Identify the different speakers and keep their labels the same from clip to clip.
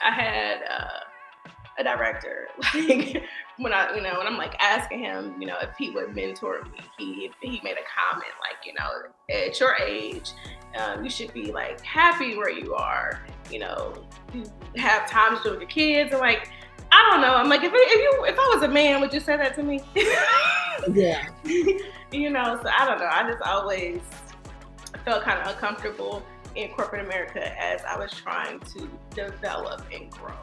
Speaker 1: I had a director, like when I'm like asking him, if he would mentor me, he made a comment like, at your age, you should be like happy where you are, you have time to do with your kids, and like, I don't know. I'm like, if I was a man, would you say that to me?
Speaker 2: Yeah.
Speaker 1: So I don't know. I just always felt kind of uncomfortable in corporate America as I was trying to develop and grow.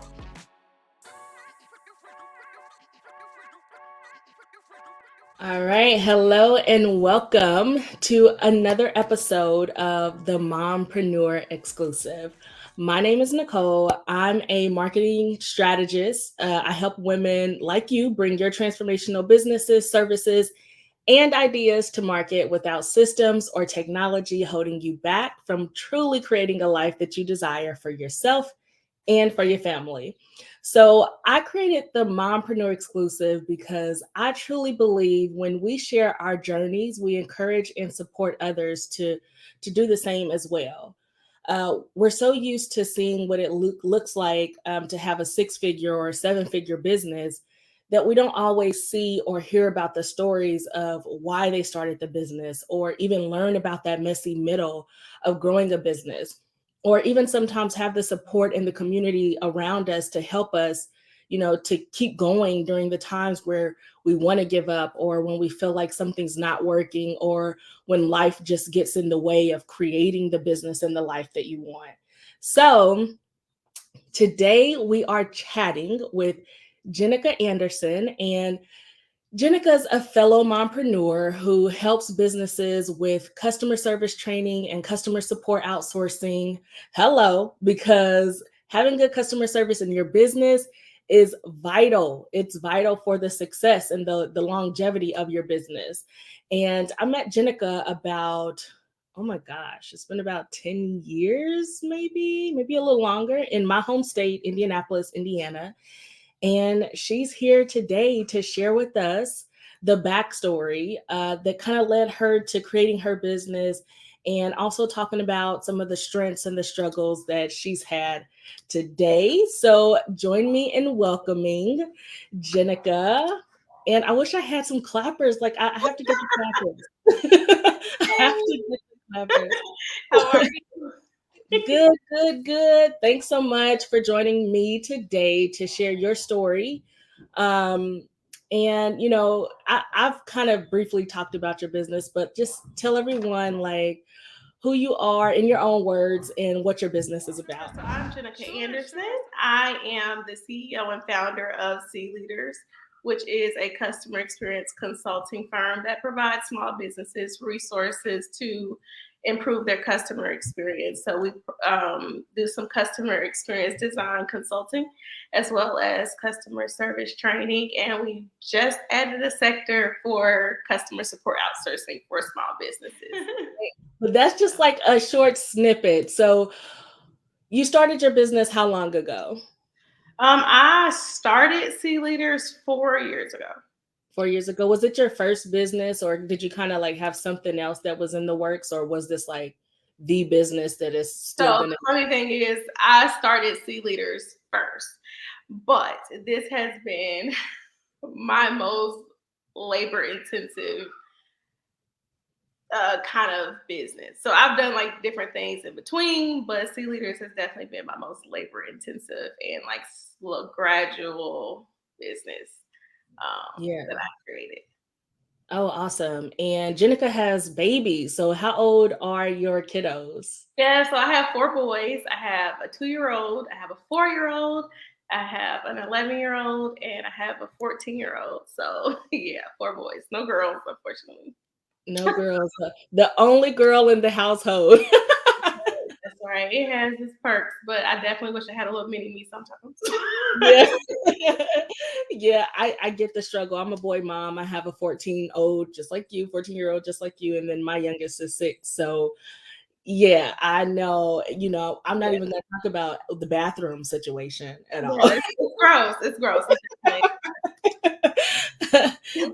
Speaker 2: All right. Hello and welcome to another episode of the Mompreneur exclusive. My name is Nicole. I'm a marketing strategist. I help women like you bring your transformational businesses, services, and ideas to market without systems or technology holding you back from truly creating a life that you desire for yourself and for your family. So I created the Mompreneur exclusive because I truly believe when we share our journeys, we encourage and support others to do the same as well. We're so used to seeing what it looks like to have a six-figure or seven-figure business that we don't always see or hear about the stories of why they started the business or even learn about that messy middle of growing a business, or even sometimes have the support in the community around us to help us, to keep going during the times where we want to give up, or when we feel like something's not working, or when life just gets in the way of creating the business and the life that you want. So today we are chatting with Jennica Anderson, and Jenica's a fellow mompreneur who helps businesses with customer service training and customer support outsourcing. Hello, because having good customer service in your business is vital. It's vital for the success and the longevity of your business. And I met Jenica about, oh my gosh, it's been about 10 years, maybe a little longer, in my home state, Indianapolis, Indiana. And she's here today to share with us the backstory that kind of led her to creating her business, and also talking about some of the strengths and the struggles that she's had today. So join me in welcoming Jenica. And I wish I had some clappers. Like I have to get the clappers. I have to get the clappers.
Speaker 1: How are you?
Speaker 2: Good, good, good. Thanks so much for joining me today to share your story. Um, and I've kind of briefly talked about your business, but just tell everyone like who you are in your own words and what your business is about.
Speaker 1: So I'm Jennica Anderson. I am the CEO and founder of C Leaders, which is a customer experience consulting firm that provides small businesses resources to improve their customer experience. So we do some customer experience design consulting as well as customer service training. And we just added a sector for customer support outsourcing for small businesses.
Speaker 2: But that's just like a short snippet. So you started your business how long ago?
Speaker 1: I started C Leaders 4 years ago.
Speaker 2: 4 years ago. Was it your first business, or did you kind of like have something else that was in the works, or was this like the business that is still
Speaker 1: So
Speaker 2: gonna?
Speaker 1: the funny thing is, I started C Leaders first, but this has been my most labor intensive kind of business. So I've done like different things in between, but C Leaders has definitely been my most labor intensive and like slow, gradual business
Speaker 2: Yeah.
Speaker 1: that I created.
Speaker 2: Oh, awesome. And Jenica has babies. So how old are your kiddos?
Speaker 1: Yeah, so I have four boys. I have a 2-year-old, I have a 4-year-old, I have an 11-year-old, and I have a 14-year-old. So yeah, four boys, no girls, unfortunately.
Speaker 2: No girls. The only girl in the household.
Speaker 1: That's right. It has its perks, but I definitely wish I had a little mini me sometimes.
Speaker 2: Yeah. Yeah, I get the struggle. I'm a boy mom. I have a 14-old just like you, 14-year-old just like you, and then my youngest is 6. So yeah, I know, I'm not
Speaker 1: Yeah,
Speaker 2: even gonna talk about the bathroom situation at all.
Speaker 1: yeah, it's gross. It's gross.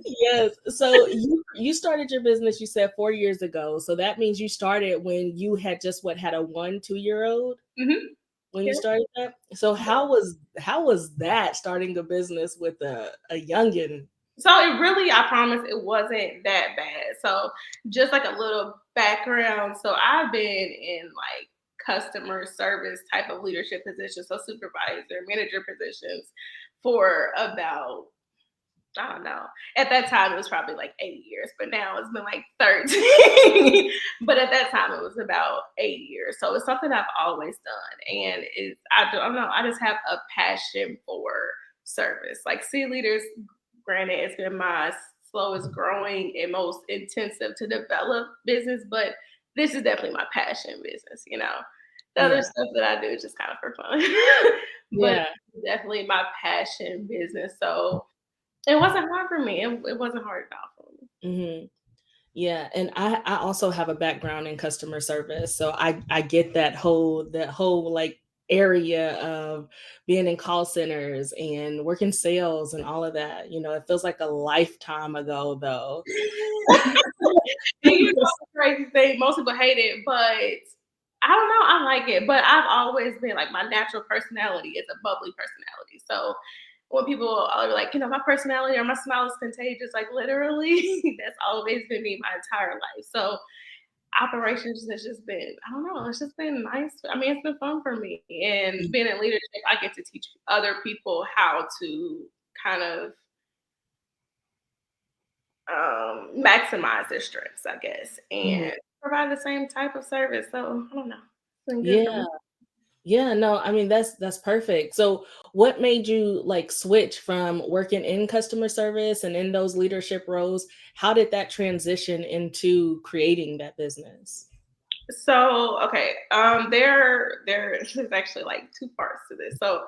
Speaker 2: Yes. So you started your business, you said 4 years ago. So that means you started when you had just what, had a 1, 2-year old?
Speaker 1: Mhm.
Speaker 2: when you
Speaker 1: Yeah.
Speaker 2: started that? So how was that starting a business with a youngin?
Speaker 1: So it really, I promise, it wasn't that bad. So just like a little background. So I've been in like customer service type of leadership positions, so supervisor, manager positions for about, I don't know. At that time, it was probably like 8 years, but now it's been like 13. But at that time, it was about 8 years. So it's something I've always done. And I don't know, I just have a passion for service. Like C leaders, granted, it's been my slowest growing and most intensive to develop business, but this is definitely my passion business, you know. The other
Speaker 2: Yeah.
Speaker 1: stuff that I do is just kind of for fun. But
Speaker 2: Yeah.
Speaker 1: it's definitely my passion business. So it wasn't hard for me. It wasn't hard at all for me.
Speaker 2: Mhm. Yeah, and I also have a background in customer service, so I get that whole like area of being in call centers and working sales and all of that. It feels like a lifetime ago though.
Speaker 1: And you know the crazy thing, most people hate it, but I don't know, I like it. But I've always been like, my natural personality is a bubbly personality. So when people are like, my personality or my smile is contagious, like literally, that's always been me my entire life. So operations has just been, I don't know, it's just been nice. I mean, it's been fun for me. And being in leadership, I get to teach other people how to kind of maximize their strengths, I guess,
Speaker 2: Mhm.
Speaker 1: and provide the same type of service. So I don't know. It's been good for
Speaker 2: Yeah.
Speaker 1: me.
Speaker 2: Yeah, no, I mean that's perfect. So what made you like switch from working in customer service and in those leadership roles? How did that transition into creating that business?
Speaker 1: So okay, there's actually like two parts to this. So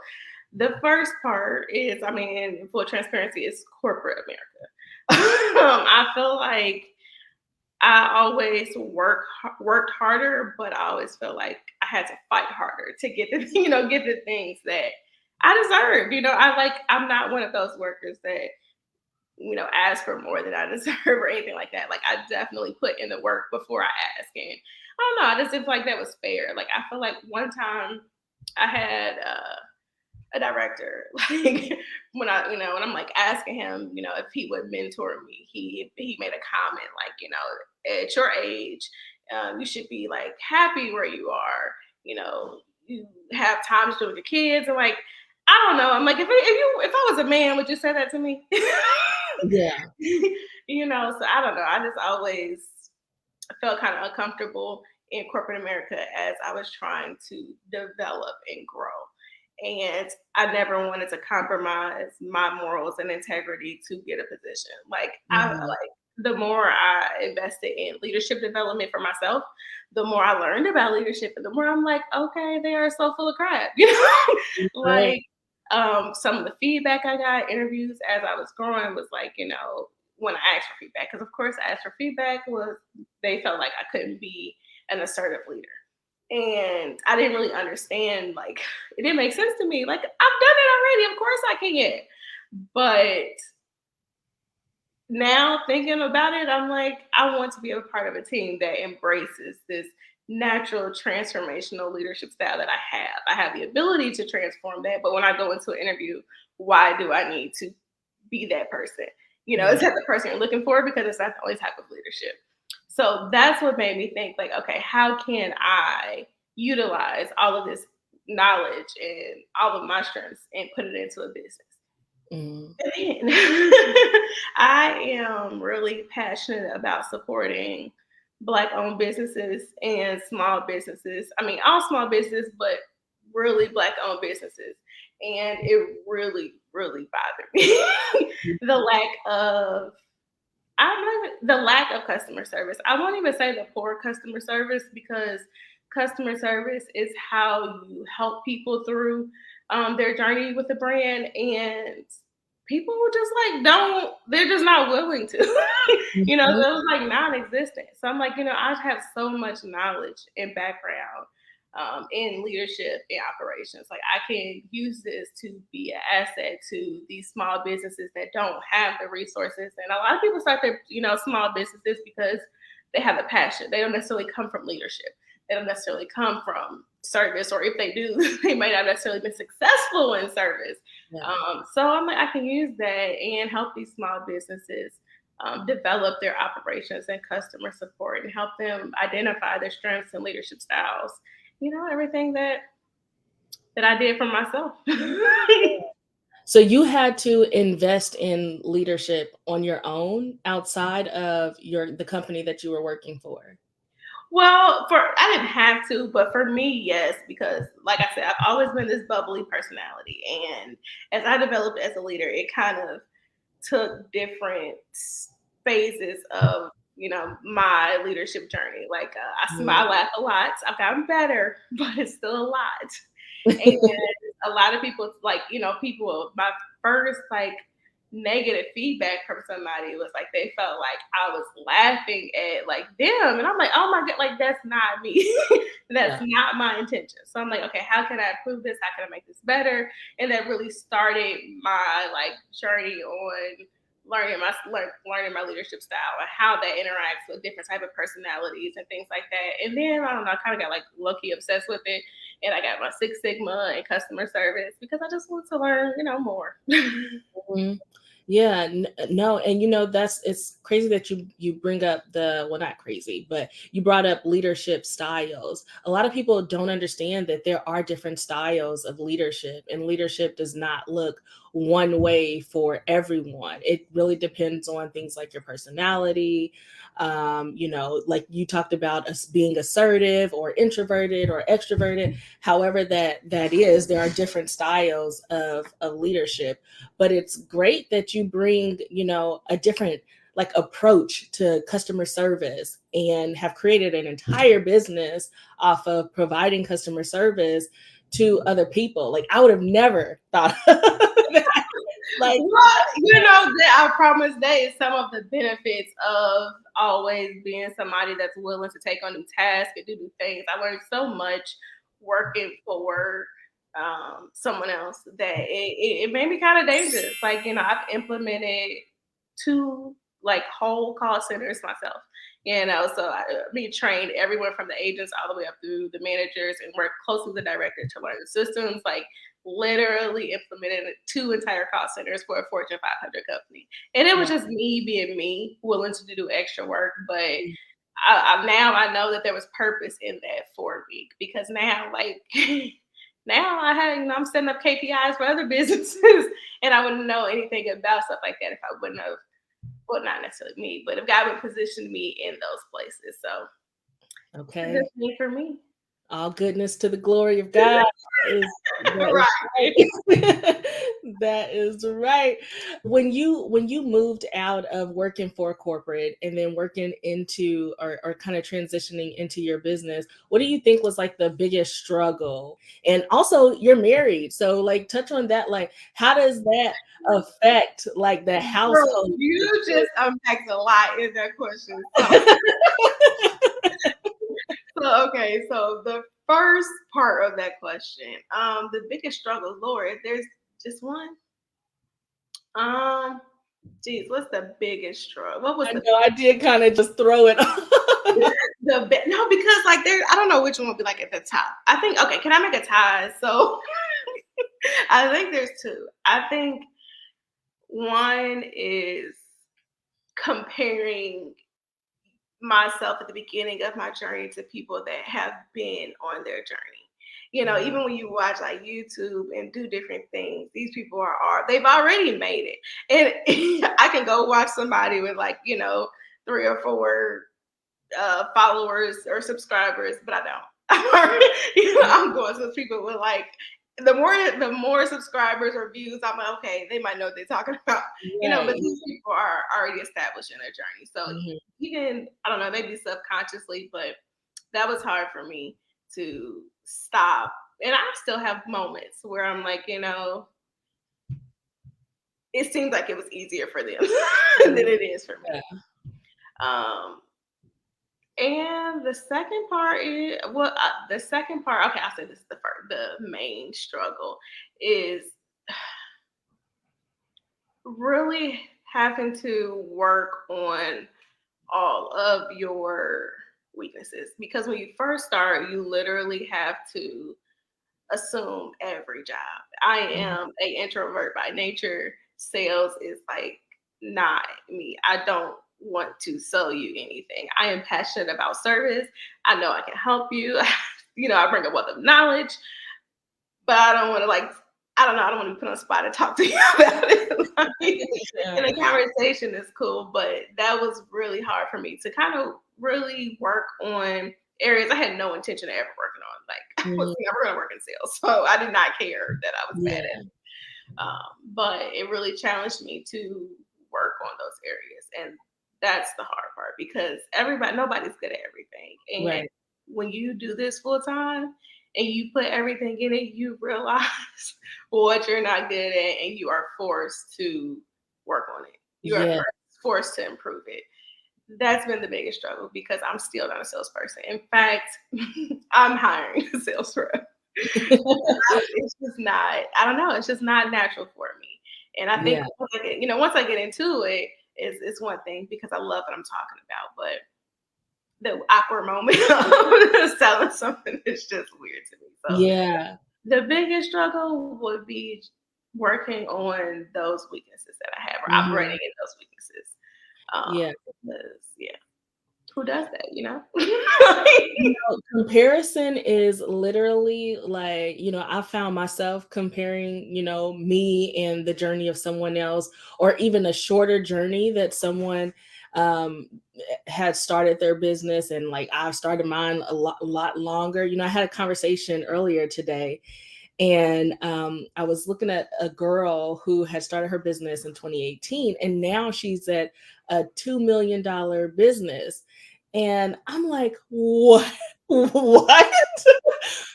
Speaker 1: the first part is, I mean, in full transparency, is corporate America. I feel like I always worked harder, but I always felt like I had to fight harder to get the get the things that I deserved. I'm not one of those workers that ask for more than I deserve or anything like that. Like I definitely put in the work before I ask, and I don't know. I just didn't feel like that was fair. Like I feel like one time I had a director like when I'm like asking him if he would mentor me, he made a comment like at your age you should be like happy where you are, you have time to do with your kids, and like I don't know, I'm like if I was a man, would you say that to me?
Speaker 2: Yeah.
Speaker 1: So I don't know, I just always felt kind of uncomfortable in corporate America as I was trying to develop and grow. And I never wanted to compromise my morals and integrity to get a position. Like I
Speaker 2: Mhm.
Speaker 1: like the more I invested in leadership development for myself, the more I learned about leadership and the more I'm like, okay, they are so full of crap.
Speaker 2: Right.
Speaker 1: Like some of the feedback I got, interviews as I was growing was like, when I asked for feedback, because of course I asked for feedback was they felt like I couldn't be an assertive leader. And I didn't really understand, like, it didn't make sense to me. Like, I've done it already. Of course I can. But now thinking about it, I'm like, I want to be a part of a team that embraces this natural transformational leadership style that I have. I have the ability to transform that, but when I go into an interview, why do I need to be that person?
Speaker 2: Yeah.
Speaker 1: Is that the person you're looking for? Because it's not the only type of leadership. So that's what made me think, like, okay, how can I utilize all of this knowledge and all of my strengths and put it into a business?
Speaker 2: Mhm.
Speaker 1: And I am really passionate about supporting Black owned businesses and small businesses. I mean, all small business, but really Black owned businesses. And it really, really bothered me. the lack of the lack of customer service. I won't even say the poor customer service, because customer service is how you help people through their journey with the brand, and people just like don't. They're just not willing to.
Speaker 2: Mhm.
Speaker 1: So it was like non-existent. So I'm like, I have so much knowledge and background in leadership and operations. Like I can use this to be an asset to these small businesses that don't have the resources. And a lot of people start their, small businesses because they have a passion. They don't necessarily come from leadership. They don't necessarily come from service, or if they do, they might not necessarily be successful in service.
Speaker 2: Yeah.
Speaker 1: So I'm like, I can use that and help these small businesses develop their operations and customer support and help them identify their strengths and leadership styles. Everything that I did for myself.
Speaker 2: So you had to invest in leadership on your own outside of the company that you were working for.
Speaker 1: Well, I didn't have to, but for me, yes, because like I said, I've always been this bubbly personality, and as I developed as a leader, it kind of took different phases of my leadership journey. Like I laugh a lot. I've gotten better, but it's still a lot. And a lot of people, like, my first, like, negative feedback from somebody was like they felt like I was laughing at, like, them. And I'm like, oh my God, like, that's not me. That's
Speaker 2: Yeah.
Speaker 1: not my intention. So I'm like, okay, how can I improve this? How can I make this better? And that really started my, like, journey on learning my leadership style and how that interacts with different type of personalities and things like that. And then I don't know, I kind of got, like, low-key obsessed with it, and I got my Six Sigma and customer service because I just want to learn, more.
Speaker 2: Mhm. Yeah, no, and it's crazy that you bring up well, not crazy, but you brought up leadership styles. A lot of people don't understand that there are different styles of leadership, and leadership does not look one way for everyone. It really depends on things like your personality. Like you talked about us being assertive or introverted or extroverted. However that is, there are different styles of leadership, but it's great that you bring a different like approach to customer service and have created an entire business off of providing customer service to other people. Like I would have never thought of that. Like,
Speaker 1: Well, that I promise that is some of the benefits of always being somebody that's willing to take on new tasks and do new things. I learned so much working for someone else that it made me kind of dangerous. Like, I've implemented two, like, whole call centers myself. So we trained everyone from the agents all the way up through the managers and worked closely with the director to learn the systems. Like, literally implemented two entire call centers for a Fortune 500 company. And it was just me being me, willing to do extra work. But now I know that there was purpose in that for me, because now, like, now I'm setting up KPIs for other businesses, and I wouldn't know anything about stuff like that if I wouldn't have, well, not necessarily me, but if God would position me in those places. So it's a
Speaker 2: okay,
Speaker 1: good thing for me.
Speaker 2: all goodness to the glory of God. That is
Speaker 1: Right.
Speaker 2: right. That is right. When you moved out of working for corporate and then working into or kind of transitioning into your business, what do you think was like the biggest struggle? And also you're married. So like touch on that. Like how does that affect like the
Speaker 1: Girl,
Speaker 2: household?
Speaker 1: you just unpacked a lot in that question. So the first part of that question, the biggest struggle, Lord, there's just one. Um, geez, what's the biggest struggle? What was
Speaker 2: I know I did kind of just throw it.
Speaker 1: no, because, like, there, I don't know which one would be, like, at the top. I think, okay, can I make a tie? So I think there's two. I think one is comparing myself at the beginning of my journey to people that have been on their journey. Even when you watch, like, YouTube and do different things, these people they've already made it. And I can go watch somebody with, like, 3 or 4 followers or subscribers, but I don't. I'm going to people with, like, the more subscribers or views. I'm like, okay, they might know what they're talking about, but
Speaker 2: Right.
Speaker 1: these people are already established in their journey. So
Speaker 2: Mhm.
Speaker 1: even, I don't know, maybe subconsciously, but that was hard for me to stop. And I still have moments where I'm like, it seems like it was easier for them than it is for me.
Speaker 2: Yeah.
Speaker 1: Um, And the second part is, well, the second part. Okay, I'll say this is the main struggle is really having to work on all of your weaknesses, because when you first start, you literally have to assume every job. I am a introvert by nature. Sales is like not me. I don't want to sell you anything. I am passionate about service. I know I can help you. I bring a wealth of knowledge, but I don't want to I don't know. I don't want to be put on the spot and talk to you about it. And the conversation is cool, but that was really hard for me to kind of really work on areas I had no intention of ever working on. Like, I was never going to work in sales, so I did not care that I was bad at it. But it really challenged me to work on those areas, and that's the hard part, because nobody's good at everything, and
Speaker 2: Right.
Speaker 1: when you do this full time and you put everything in it, you realize what you're not good at, and you are forced to work on it. You are
Speaker 2: Yeah.
Speaker 1: forced to improve it. That's been the biggest struggle, because I'm still not a salesperson. In fact, I'm hiring a sales rep. It's just not, I don't know, it's just not natural for me. And I think
Speaker 2: Yeah.
Speaker 1: once I get into it, it's one thing, because I love what I'm talking about, but the awkward moment of selling something is just weird to me. So
Speaker 2: Yeah.
Speaker 1: the biggest struggle would be working on those weaknesses that I have, or operating in those weaknesses.
Speaker 2: Yeah.
Speaker 1: Because who does that,
Speaker 2: Comparison is literally like, I found myself comparing, me and the journey of someone else, or even a shorter journey that someone um had started their business, and like I've started mine a lot longer. I had a conversation earlier today, and I was looking at a girl who had started her business in 2018, and now she's at a $2 million business. And I'm like, what? What?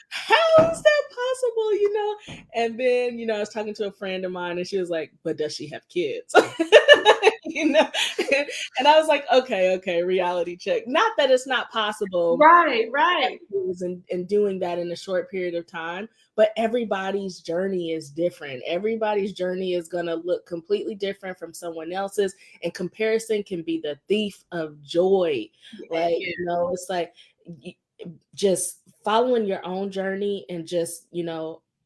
Speaker 2: How is that possible? And then, I was talking to a friend of mine, and she was like, but does she have kids? you know, and I was like, okay, reality check. Not that it's not possible,
Speaker 1: Right.
Speaker 2: and doing that in a short period of time, but everybody's journey is different. Everybody's journey is going to look completely different from someone else's, and comparison can be the thief of joy. Like, it's like just following your own journey, and just,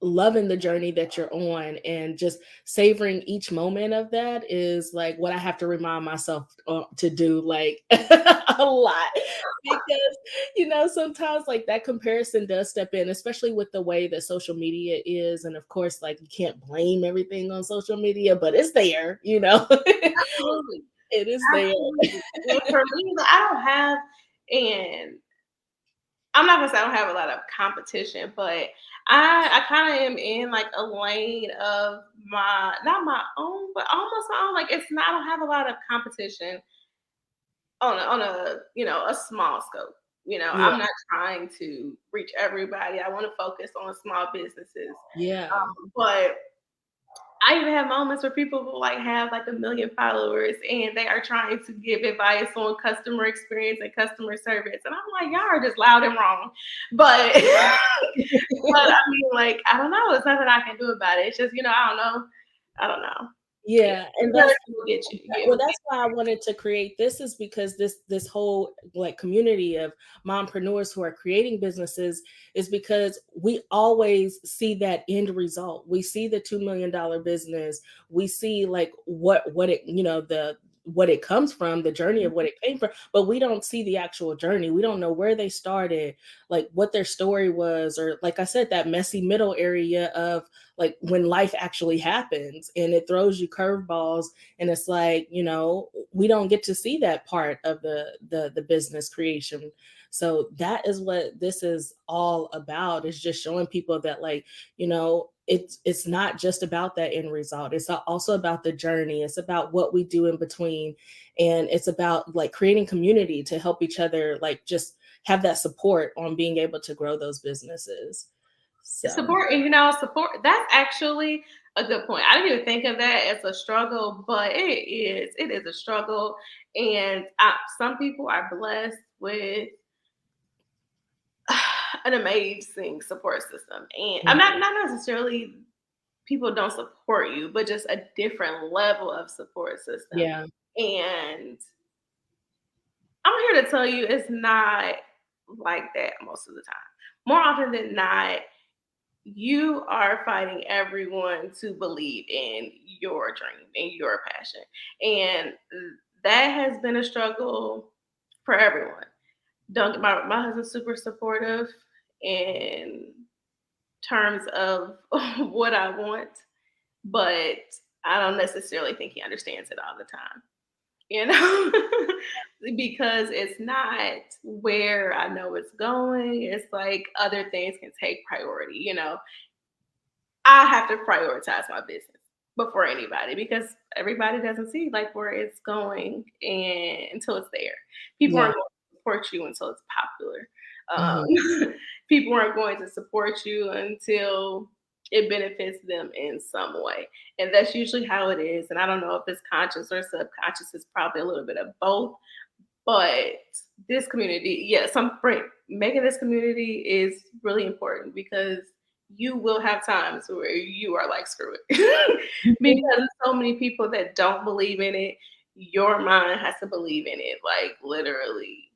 Speaker 2: loving the journey that you're on, and just savoring each moment of that is like what I have to remind myself to do, like a lot, because sometimes like that comparison does step in, especially with the way that social media is. And of course, like, you can't blame everything on social media, but it's there.
Speaker 1: Absolutely.
Speaker 2: It is there.
Speaker 1: And for me, I don't have, and I'm not gonna say I don't have a lot of competition, but I kind of am in like a lane of not my own, but almost my own. Like, it's not, I don't have a lot of competition on a a small scope.
Speaker 2: Yeah.
Speaker 1: I'm not trying to reach everybody. I want to focus on small businesses.
Speaker 2: Yeah.
Speaker 1: But I even have moments where people will like have like 1 million followers, and they are trying to give advice on customer experience and customer service. And I'm like, y'all are just loud and wrong. But but I mean, like, I don't know. It's nothing I can do about it. It's just, I don't know. I don't know.
Speaker 2: Yeah. And
Speaker 1: Really
Speaker 2: that's
Speaker 1: will get you. Yeah,
Speaker 2: well, that's why I wanted to create this, is because this whole like community of mompreneurs who are creating businesses is because we always see that end result. We see the $2 million business. We see like what it, the what it comes from, the journey of what it came from, but we don't see the actual journey. We don't know where they started, like what their story was, or like I said, that messy middle area of like when life actually happens and it throws you curveballs. And it's like, we don't get to see that part of the business creation. So that is what this is all about, is just showing people that, like, it's not just about that end result. It's also about the journey. It's about what we do in between. And it's about like creating community to help each other, like just have that support on being able to grow those businesses. So
Speaker 1: support, and support. That's actually a good point. I didn't even think of that as a struggle, but it is a struggle. And some people are blessed with an amazing support system, and I'm not necessarily people don't support you, but just a different level of support system.
Speaker 2: yeah.
Speaker 1: And I'm here to tell you it's not like that most of the time. More often than not, you are fighting everyone to believe in your dream and your passion. And that has been a struggle for everyone. Don't my husband's super supportive in terms of what I want, but I don't necessarily think he understands it all the time. You know, because it's not where I know it's going. It's like other things can take priority. I have to prioritize my business before anybody because everybody doesn't see like where it's going and until it's there. People
Speaker 2: Yeah.
Speaker 1: aren't going to support you until it's popular.
Speaker 2: Mhm.
Speaker 1: People aren't going to support you until it benefits them in some way. And that's usually how it is. And I don't know if it's conscious or subconscious, it's probably a little bit of both. But this community, yeah, making this community is really important because you will have times where you are like, screw it.
Speaker 2: Mhm.
Speaker 1: Because so many people that don't believe in it, your mind has to believe in it, like literally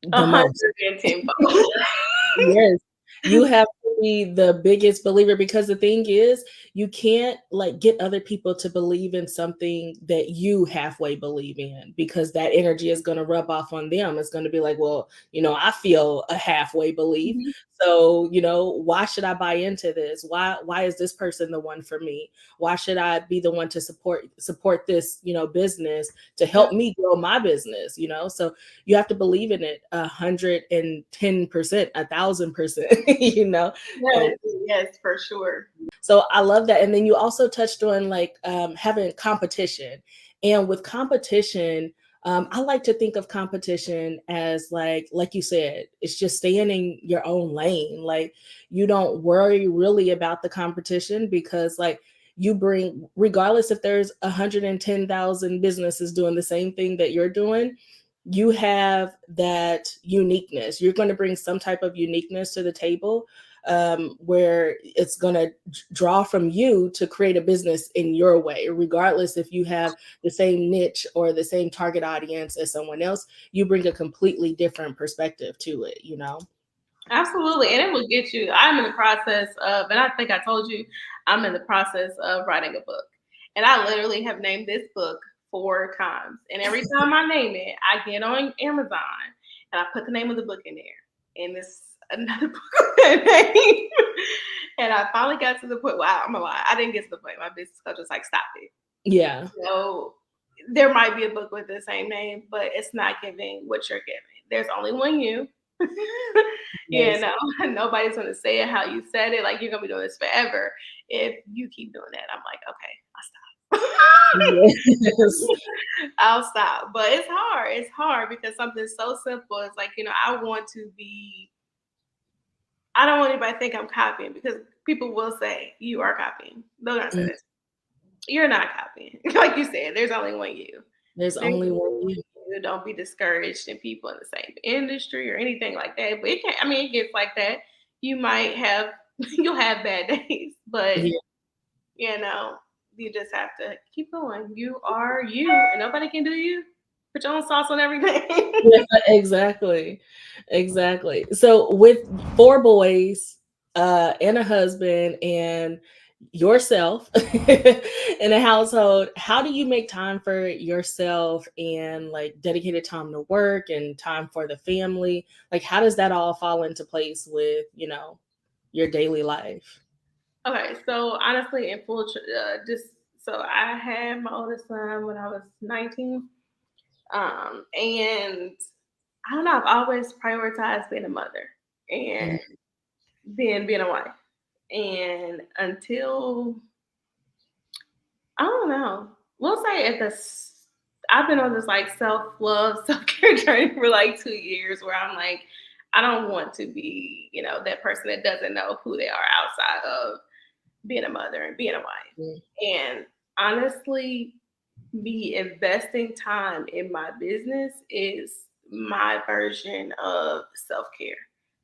Speaker 2: The most.
Speaker 1: 110 fold.
Speaker 2: Yes. You have to be the biggest believer because the thing is, you can't like get other people to believe in something that you halfway believe in because that energy is going to rub off on them. It's going to be like, well, I feel a halfway belief.
Speaker 1: Mhm.
Speaker 2: So, why should I buy into this? Why is this person the one for me? Why should I be the one to support this, business to
Speaker 1: Yeah.
Speaker 2: help me grow my business, So you have to believe in it 110%, 1,000%, And
Speaker 1: Yes, yes, for sure.
Speaker 2: so I love that. And then you also touched on like having competition. And with competition, I like to think of competition as like you said, it's just staying in your own lane. Like you don't worry really about the competition because like you bring, regardless if there's 110,000 businesses doing the same thing that you're doing, you have that uniqueness. You're going to bring some type of uniqueness to the table where it's going to draw from you to create a business in your way, regardless if you have the same niche or the same target audience as someone else. You bring a completely different perspective to it.
Speaker 1: Absolutely. And it will get you. I'm in the process of, and I think I told you, I'm in the process of writing a book. And I literally have named this book 4 times. And every time I name it, I get on Amazon and I put the name of the book in there. And this another book with that name. And I finally got to the point. Wow, I'm gonna lie. I didn't get to the point. My business coach was like, stop it.
Speaker 2: Yeah.
Speaker 1: So there might be a book with the same name, but it's not giving what you're giving. There's only one you.
Speaker 2: Yes.
Speaker 1: Nobody's gonna say it how you said it. Like you're gonna be doing this forever. If you keep doing that, I'm like, okay, I'll stop.
Speaker 2: Yes.
Speaker 1: I'll stop. But it's hard. It's hard because something so simple is like, I don't want anybody to think I'm copying because people will say you are copying. They're gonna say
Speaker 2: Mm.
Speaker 1: this. You're not copying. Like you said, there's only one you.
Speaker 2: There's
Speaker 1: There's
Speaker 2: only
Speaker 1: only
Speaker 2: one
Speaker 1: one
Speaker 2: you.
Speaker 1: you. Don't be discouraged in people in the same industry or anything like that. But it can't, I mean, it gets like that. You might have, you'll have bad days, but
Speaker 2: Yeah.
Speaker 1: you know, you just have to keep going. You are you, and nobody can do you. Put your own sauce on everything.
Speaker 2: Yeah, exactly. Exactly. So with 4 boys, and a husband and yourself in a household, how do you make time for yourself and like dedicated time to work and time for the family? Like how does that all fall into place with, your daily life?
Speaker 1: Okay, so honestly, just so I had my oldest son when I was 19, and I don't know. I've always prioritized being a mother and
Speaker 2: Mhm.
Speaker 1: then being a wife. And until I don't know, we'll say I've been on this like self love, self care journey for like 2 years where I'm like, I don't want to be, that person that doesn't know who they are outside of being a mother and being a wife. And honestly, me investing time in my business is my version of self care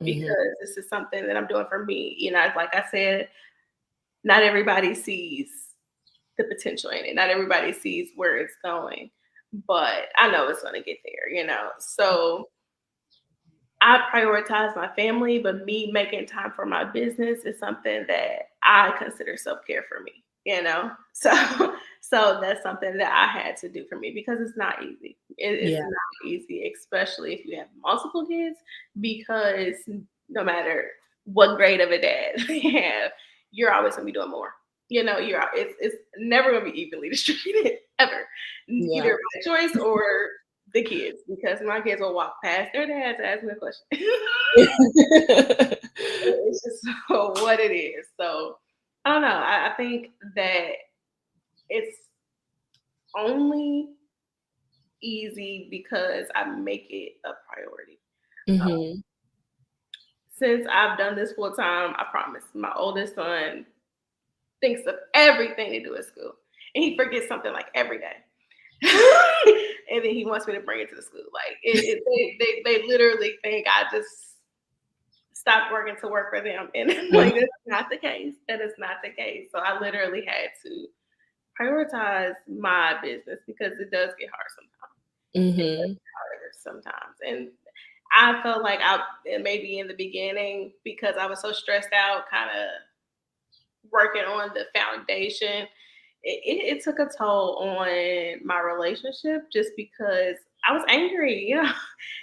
Speaker 2: Mhm.
Speaker 1: because this is something that I'm doing for me. Like I said, not everybody sees the potential in it. Not everybody sees where it's going. but I know it's going to get there, you know. So I prioritize my family, but me making time for my business is something that I consider self-care for me, you know? So so that's something that I had to do for me because it's not easy. It's
Speaker 2: Yeah.
Speaker 1: not easy, especially if you have multiple kids, because no matter what grade of a dad they have, you're always gonna be doing more. You know, it's never gonna be evenly distributed ever,
Speaker 2: Yeah.
Speaker 1: either by choice or the kids, because my kids will walk past their dads and ask me a question. It's just so what it is. So I don't know. I think that it's only easy because I make it a priority.
Speaker 2: Hmm.
Speaker 1: Since I've done this full time, I promise my oldest son thinks of everything to do at school, and he forgets something like every day. And then he wants me to bring it to the school. Like they literally think I just stopped working to work for them, and like that's not the case. That is not the case. So I literally had to prioritize my business because it does get hard sometimes. It does
Speaker 2: Hmm.
Speaker 1: get harder sometimes, and I felt like I maybe in the beginning because I was so stressed out, kind of working on the foundation, it took a toll on my relationship just because I was angry. You know,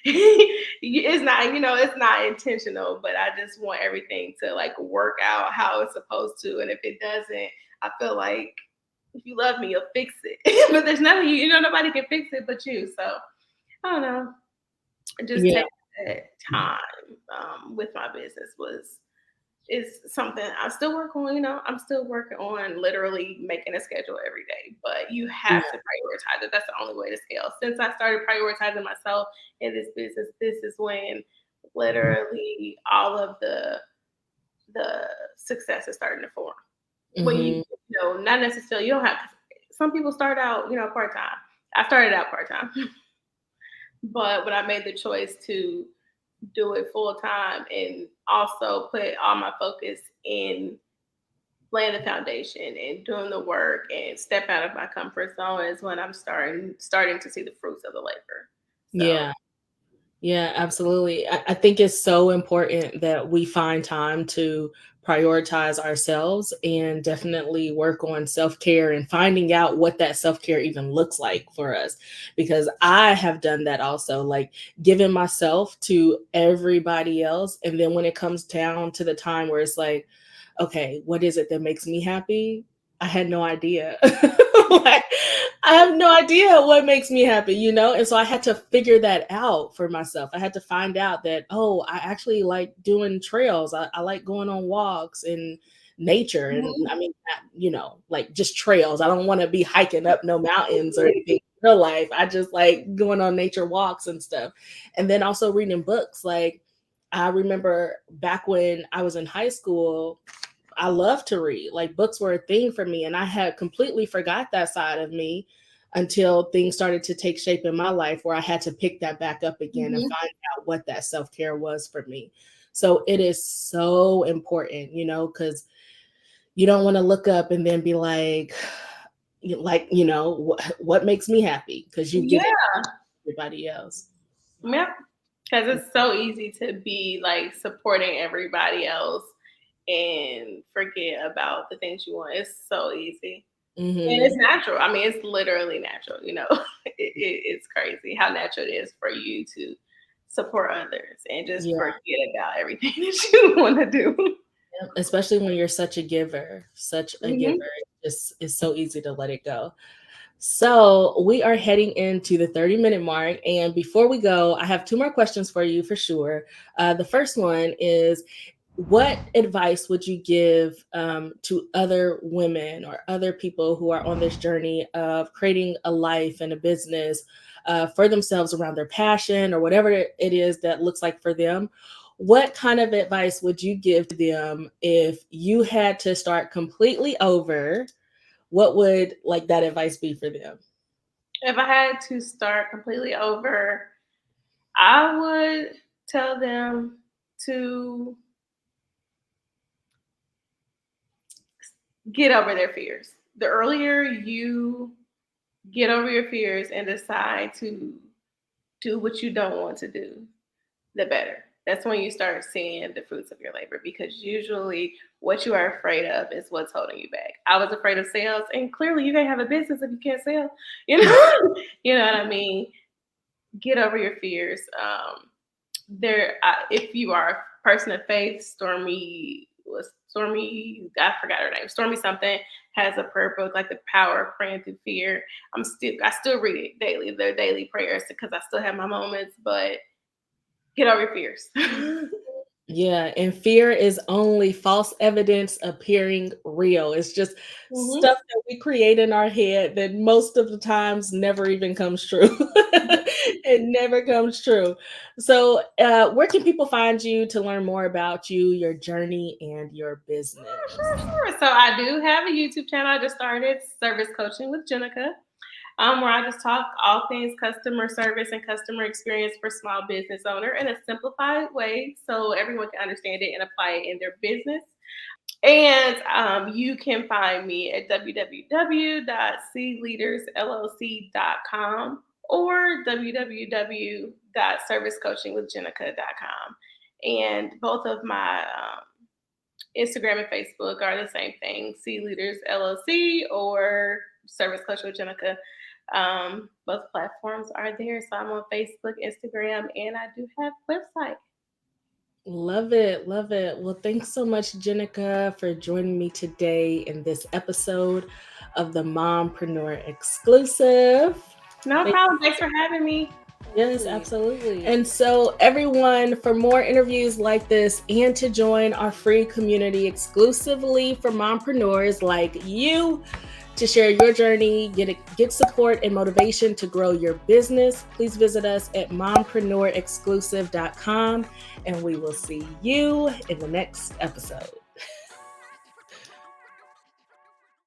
Speaker 1: it's not, you know, it's not intentional, but I just want everything to like work out how it's supposed to. And if it doesn't, I feel like if you love me, you'll fix it. But there's nothing, you know, nobody can fix it but you. So I don't know. Just
Speaker 2: Yeah.
Speaker 1: take that time with my business was is something I still work on. You know, I'm still working on literally making a schedule every day, but you
Speaker 2: Yeah.
Speaker 1: have to prioritize it. That's the only way to scale. Since I started prioritizing myself in this business, this is when literally all of the success is starting to form. But
Speaker 2: Hmm.
Speaker 1: you know, not necessarily. You don't have. Some people start out, you know, part time. I started out part time, but when I made the choice to do it full time and also put all my focus in laying the foundation and doing the work and step out of my comfort zone is when I'm starting to see the fruits of the labor. So
Speaker 2: Yeah. Yeah, absolutely. I think it's so important that we find time to prioritize ourselves and definitely work on self care and finding out what that self care even looks like for us. Because I have done that also, like giving myself to everybody else. And then when it comes down to the time where it's like, okay, what is it that makes me happy? I had no idea. Like, I have no idea what makes me happy, you know? And so I had to figure that out for myself. I had to find out that, oh, I actually like doing trails. I like going on walks in nature. And
Speaker 1: mhm.
Speaker 2: I mean, you know, like just trails. I don't want to be hiking up no mountains or anything in real life. I just like going on nature walks and stuff. And then also reading books. Like, I remember back when I was in high school, I love to read. Like books were a thing for me, and I had completely forgot that side of me until things started to take shape in my life where I had to pick that back up again and
Speaker 1: Mhm.
Speaker 2: find out what that self-care was for me. So it is so important, you know, cuz you don't want to look up and then be like you know, what makes me happy because you've given
Speaker 1: Yeah,
Speaker 2: everybody else.
Speaker 1: yeah. Because it's so easy to be like supporting everybody else and forget about the things you want. It's so easy. And it's
Speaker 2: Mhm.
Speaker 1: natural. I mean, it's literally natural. You know, it's crazy how natural it is for you to support others and just
Speaker 2: Yeah.
Speaker 1: forget about everything that you want to do.
Speaker 2: Especially when you're such a giver, such a giver.
Speaker 1: Mhm.
Speaker 2: It's so easy to let it go. So we are heading into the 30-minute mark. And before we go, I have two more questions for you for sure. The first one is, what advice would you give to other women or other people who are on this journey of creating a life and a business for themselves around their passion or whatever it is that looks like for them? What kind of advice would you give to them if you had to start completely over? What would like that advice be for them?
Speaker 1: If I had to start completely over, I would tell them to get over their fears. The earlier you get over your fears and decide to do what you don't want to do, the better. That's when you start seeing the fruits of your labor, because usually what you are afraid of is what's holding you back. I was afraid of sales, and clearly you can't have a business if you can't sell. You know, you know what I mean? Get over your fears. If you are a person of faith, Stormy, I forgot her name. Stormy something has a prayer book, like The Power of Praying Through Fear. I still read it daily. They're daily prayers because I still have my moments, but get over your fears.
Speaker 2: Yeah, and fear is only false evidence appearing real. It's just
Speaker 1: Mhm.
Speaker 2: stuff that we create in our head that most of the times never even comes true. It never comes true. So, where can people find you to learn more about you, your journey, and your business?
Speaker 1: Sure. So I do have a YouTube channel. I just started, Service Coaching with Jennica, where I just talk all things customer service and customer experience for small business owner in a simplified way, so everyone can understand it and apply it in their business. And you can find me at www.cleadersllc.com or www.servicecoachingwithjenica.com. And both of my Instagram and Facebook are the same thing, C Leaders LLC or Service Coach with Jenica. Both platforms are there. So I'm on Facebook, Instagram, and I do have a website.
Speaker 2: Love it. Love it. Well, thanks so much, Jenica, for joining me today in this episode of the Mompreneur Exclusive.
Speaker 1: No problem. Thanks for having me.
Speaker 2: Yes, absolutely. And so, everyone, for more interviews like this and to join our free community exclusively for mompreneurs like you, to share your journey, get support and motivation to grow your business, please visit us at mompreneur exclusive.com, and we will see you in the next episode.